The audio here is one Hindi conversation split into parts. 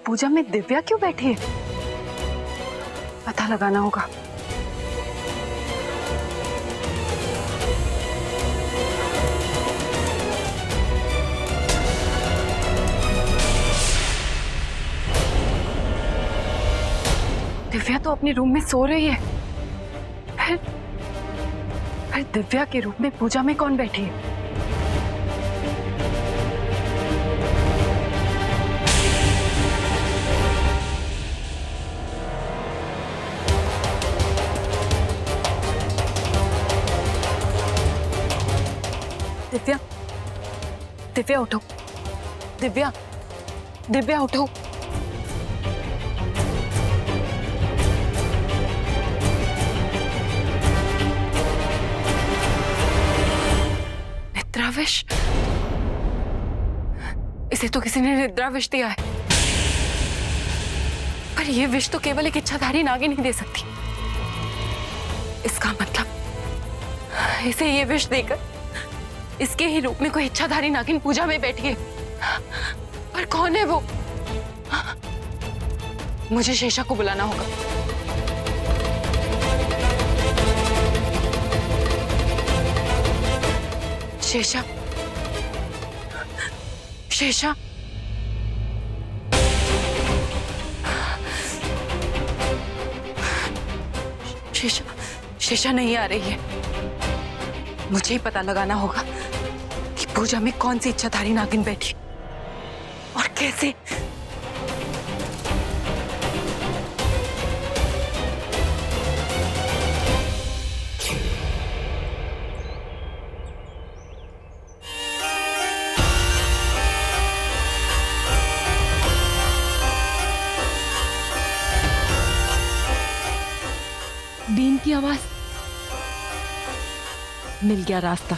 पूजा में दिव्या क्यों बैठी है? पता लगाना होगा। दिव्या तो अपने रूम में सो रही है, फिर दिव्या के रूम में पूजा में कौन बैठी है? दिव्या, दिव्या उठो। दिव्या, दिव्या उठो। निद्राविश? इसे तो किसी ने निद्राविश दिया है, पर यह विष तो केवल एक इच्छाधारी नागिन ही दे सकती। इसका मतलब इसे ये विष देकर इसके ही रूप में कोई इच्छाधारी नागिन पूजा में बैठी है। पर कौन है वो? मुझे शेषा को बुलाना होगा। शेषा, शेषा, शेषा, शेषा नहीं आ रही है। मुझे ही पता लगाना होगा कि पूजा में कौन सी इच्छाधारी नागिन बैठी और कैसे। बीन की आवाज। मिल गया रास्ता।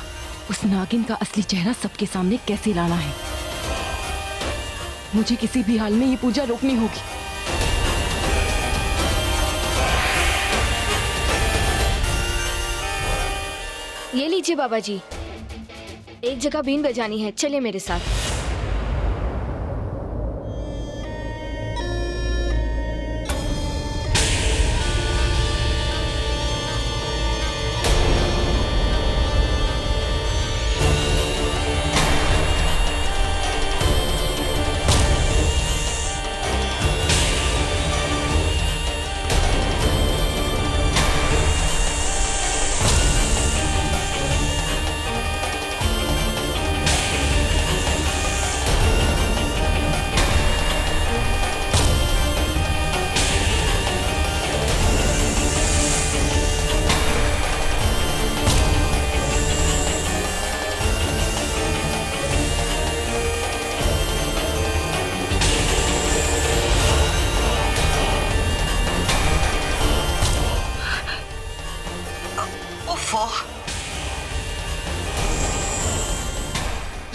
उस नागिन का असली चेहरा सबके सामने कैसे लाना है। मुझे किसी भी हाल में ये पूजा रोकनी होगी। ये लीजिए बाबा जी, एक जगह बीन बजानी है, चलिए मेरे साथ।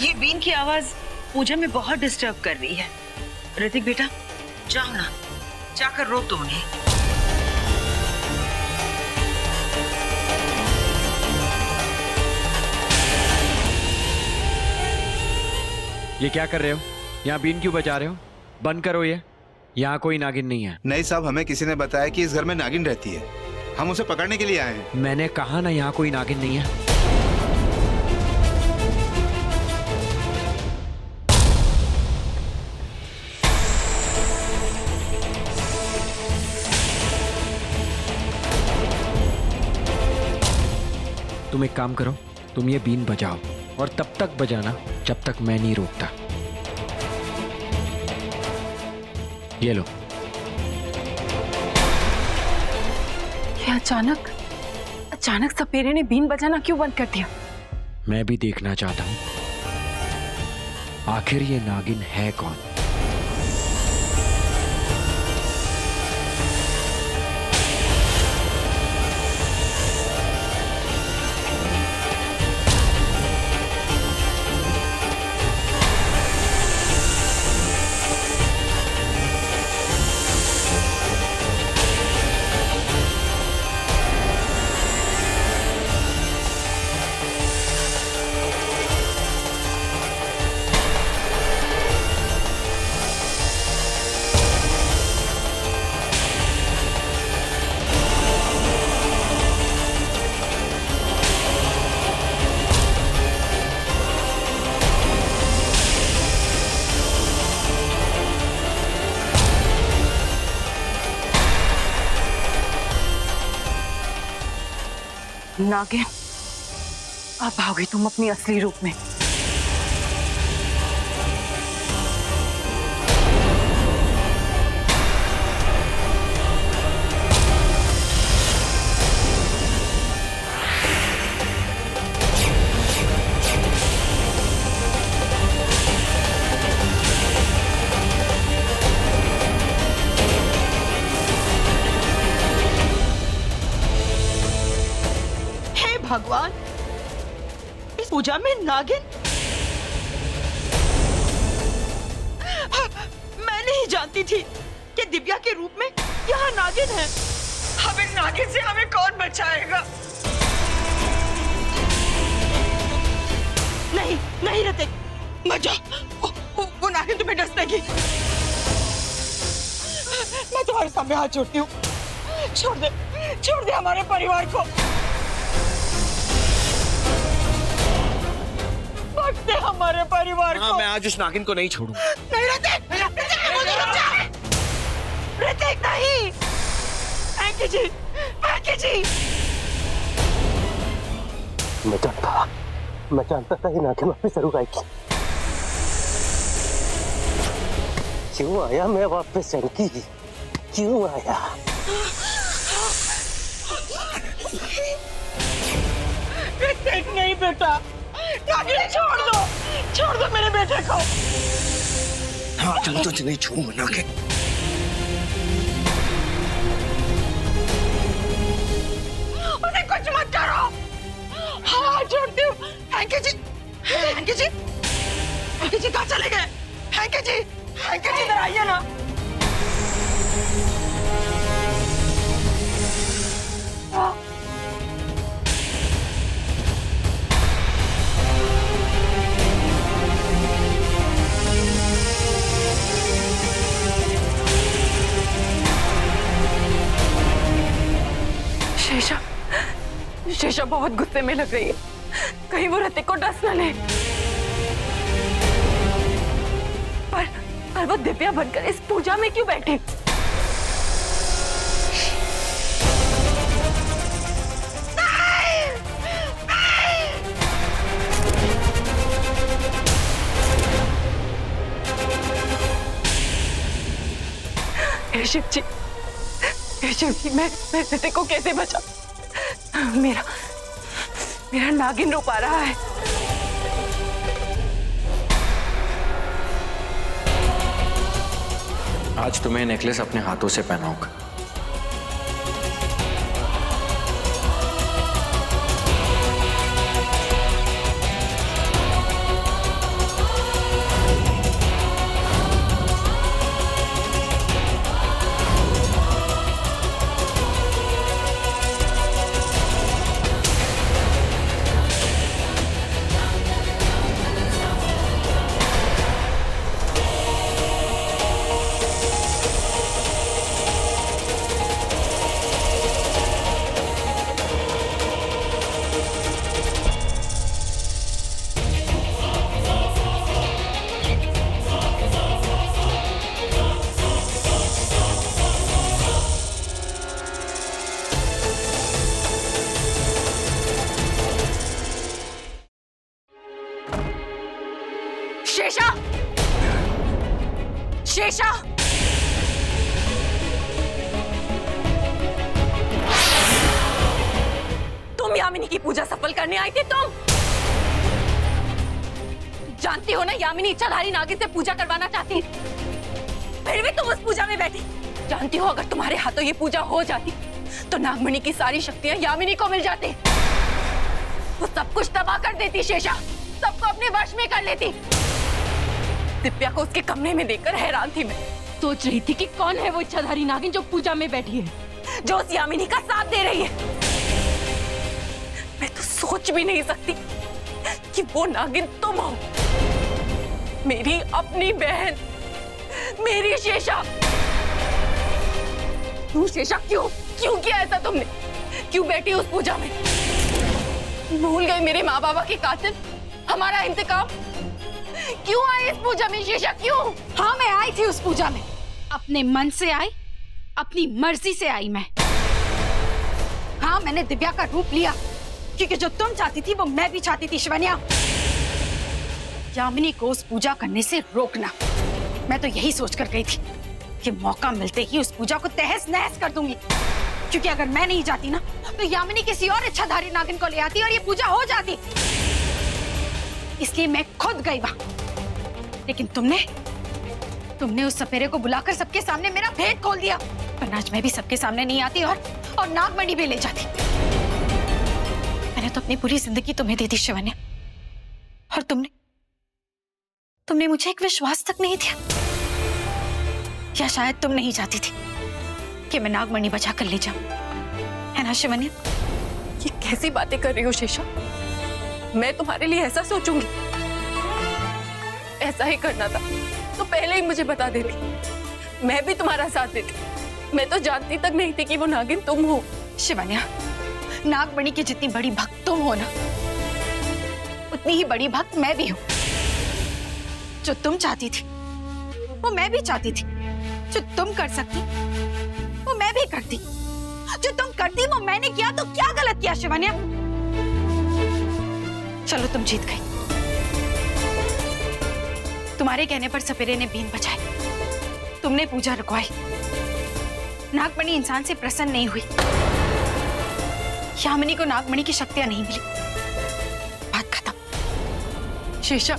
ये बीन की आवाज पूजा में बहुत डिस्टर्ब कर रही है। ऋतिक बेटा, जाओ ना, जाकर रोक दो उन्हें। ये क्या कर रहे हो? यहाँ बीन क्यों बजा रहे हो? बंद करो ये। यहाँ कोई नागिन नहीं है। नहीं साहब, हमें किसी ने बताया कि इस घर में नागिन रहती है। हम उसे पकड़ने के लिए आए हैं। मैंने कहा ना, यहाँ कोई नागिन नहीं है। तुम एक काम करो, तुम ये बीन बजाओ और तब तक बजाना जब तक मैं नहीं रोकता। ये लो। ये अचानक सपेरे ने बीन बजाना क्यों बंद कर दिया? मैं भी देखना चाहता हूं आखिर ये नागिन है कौन। नागिन, अब आओगी तुम अपनी असली रूप में। भगवान, इस पूजा में नागिन? मैं नहीं जानती थी कि दिव्या के रूप में यहाँ नागिन है। अब इस नागिन से हमें कौन बचाएगा? नहीं नहीं ऋतिक, मत जा। वो नागिन तुम्हें डस देगी। मैं तुम्हारे सामने हाथ जोड़ती हूँ, छोड़ दे हमारे परिवार को। दे हमारे परिवार को। मैं आज उस नागिन को नहीं छोड़ूंगा। नहीं ऋतिक, ऋतिक नहीं। पैंकी जी। मैं जानता था ये नागिन वापस जरूर आएगी। क्यों आया मैं वापस? जानकी क्यों आया? ऋतिक नहीं बेटा, छोड़ दो मेरे बेटे को। हाँ, चलो तुझे नहीं छोड़ूंगा नागिन। उन्हें कुछ मत करो। हाँ, छोड़ती हूँ। हैंकी जी कहाँ चले गए? हैंकी जी इधर आइए ना। शेषा बहुत गुस्से में लग रही है, कहीं वो ऋतिक को डस न ले। पर वो दिव्या बनकर इस पूजा में क्यों बैठी? हे शिव जी, मैं ऋतिक को कैसे बचा? मेरा नागिन रो पा रहा है। आज तुम्हें नेकलेस अपने हाथों से पहनाऊंगा। शेषा, तुम यामिनी की पूजा सफल करने आई थी। तुम जानती हो ना यामिनी इच्छाधारी नागिन से पूजा करवाना चाहती, फिर भी तुम उस पूजा में बैठी। जानती हो अगर तुम्हारे हाथों ये पूजा हो जाती तो नागमणि की सारी शक्तियां यामिनी को मिल जाती, वो सब कुछ तबाह कर देती। शेषा, सबको अपने वश में कर लेती। दिव्या को उसके कमरे में देखकर हैरान थी मैं। सोच रही थी कि कौन है वो इच्छाधारी नागिन जो पूजा में बैठी है, जो उस यामिनी का साथ दे रही है। मैं तो सोच भी नहीं सकती कि वो नागिन तुम हो, मेरी अपनी बहन, मेरी शेषा। तू शेषा क्यों किया ऐसा तुमने? क्यों बैठी उस पूजा में? भूल गए मेरे माँ बाबा के कातिल, हमारा इंतकाम? क्यों आई इस पूजा में शेषा, क्यों? हाँ, मैं आई थी उस पूजा में, अपने मन से आई, अपनी मर्जी से आई मैं। हाँ, मैंने दिव्या का रूप लिया, क्योंकि जो तुम चाहती थी वो मैं भी चाहती थी शिवन्या। यामिनी को उस पूजा करने से रोकना। मैं तो यही सोचकर गई थी कि मौका मिलते ही उस पूजा को तहस नहस कर दूंगी, क्योंकि अगर मैं नहीं जाती ना तो यामिनी किसी और इच्छाधारी नागिन को ले आती और ये पूजा हो जाती। इसलिए मैं खुद गई वहां। लेकिन तुमने उस सपेरे को बुलाकर सबके सामने मेरा भेद खोल दिया। पर आज मैं भी सबके सामने नहीं आती और नागमणि भी ले जाती। मैंने तो अपनी पूरी जिंदगी तुम्हें दे दी शिवन्या, और तुमने मुझे एक विश्वास तक नहीं दिया। या शायद तुम नहीं चाहती थी कि मैं नागमणि बचा कर ले जाऊं, है ना शिवन्या? ये कैसी बातें कर रही हो शेषा? मैं तुम्हारे लिए ऐसा सोचूंगी? ऐसा ही करना था तो पहले ही मुझे बता देती, मैं भी तुम्हारा साथ देती। मैं तो जानती तक नहीं थी कि वो नागिन तुम हो। शिवन्या, नागमणि की जितनी बड़ी भक्त तुम हो ना, उतनी ही बड़ी भक्त मैं भी हूं। जो तुम चाहती थी वो मैं भी चाहती थी। जो तुम कर सकती वो मैं भी करती। जो तुम करती वो मैंने किया, तो क्या गलत किया शिवन्या? चलो तुम जीत गई। तुम्हारे कहने पर सपेरे ने बीन बजाई, तुमने पूजा रुकवाई। नागमणि इंसान से प्रसन्न नहीं हुई। यामिनी को नागमणि की शक्तियां नहीं मिली। बात खत्म। शेषा,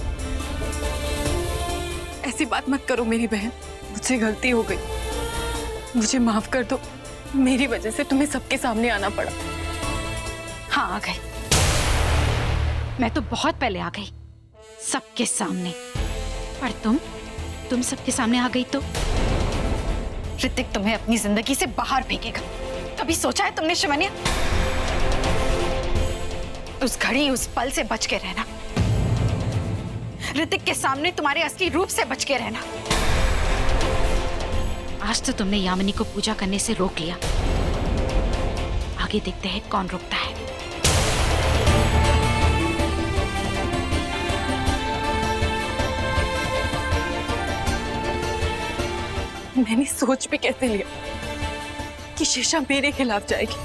ऐसी बात मत करो मेरी बहन, मुझसे गलती हो गई, मुझे माफ कर दो। मेरी वजह से तुम्हें सबके सामने आना पड़ा। हाँ, आ गई। मैं तो बहुत पहले आ गई सबके सामने, पर तुम सबके सामने आ गई तो ऋतिक तुम्हें अपनी जिंदगी से बाहर फेंकेगा। कभी सोचा है तुमने शिवन्या? उस घड़ी उस पल से बच के रहना, ऋतिक के सामने तुम्हारे असली रूप से बच के रहना। आज तो तुमने यामिनी को पूजा करने से रोक लिया, आगे देखते हैं कौन रोकता है। मैंने सोच भी कैसे लिया कि शेषा मेरे खिलाफ जाएगी।